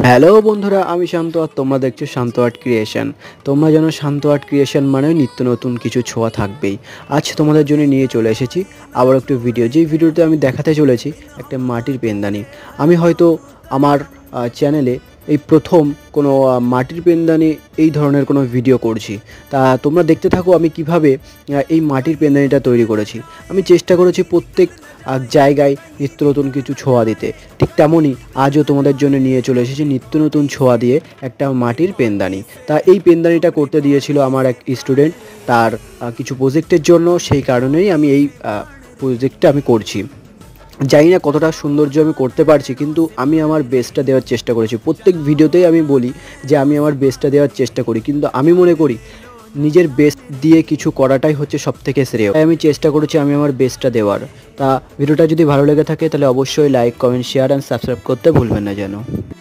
Hello বন্ধুরা, আমি শান্ত আর তোমরা দেখছো শান্ত আর্ট ক্রিয়েশন। তোমরা জানো শান্ত আর্ট ক্রিয়েশন মানে নিত্য নতুন কিছু ছোঁয়া থাকবেই। আজ তোমাদের জন্য নিয়ে চলে এসেছি আবার একটু ভিডিও, যেই ভিডিওতে আমি দেখাতে চলেছি একটা মাটির পেনদানি। আমি হয়তো আমার চ্যানেলে এই প্রথম কোনো মাটির পেনদানি এই ধরনের কোনো ভিডিও করছি। তা তোমরা দেখতে থাকো আমি কিভাবে এই মাটির পেনদানিটা তৈরি করেছি। আমি চেষ্টা করেছি প্রত্যেক জায়গায় নিত্য নতুন কিছু ছোঁয়া দিতে। ঠিক তেমনই আজও তোমাদের জন্য নিয়ে চলে এসেছি নিত্য নতুন ছোঁয়া দিয়ে একটা মাটির পেনদানি। তা এই পেনদানিটা করতে দিয়েছিল আমার এক স্টুডেন্ট তার কিছু প্রজেক্টের জন্য, সেই কারণেই আমি এই প্রজেক্টটা আমি করছি। জানি না কতটা সৌন্দর্য আমি করতে পারছি, কিন্তু আমি আমার বেস্টটা দেওয়ার চেষ্টা করেছি। প্রত্যেক ভিডিওতেই আমি বলি যে আমি আমার বেস্টটা দেওয়ার চেষ্টা করি, কিন্তু আমি মনে করি নিজের বেস্ট দিয়ে কিছু করাটাই হচ্ছে সবথেকে শ্রেয়। তাই আমি চেষ্টা করেছি আমি আমার বেস্টটা দেওয়ার। তা ভিডিওটা যদি ভালো লেগে থাকে তাহলে অবশ্যই like, comment, share and subscribe করতে ভুলবেন না যেন।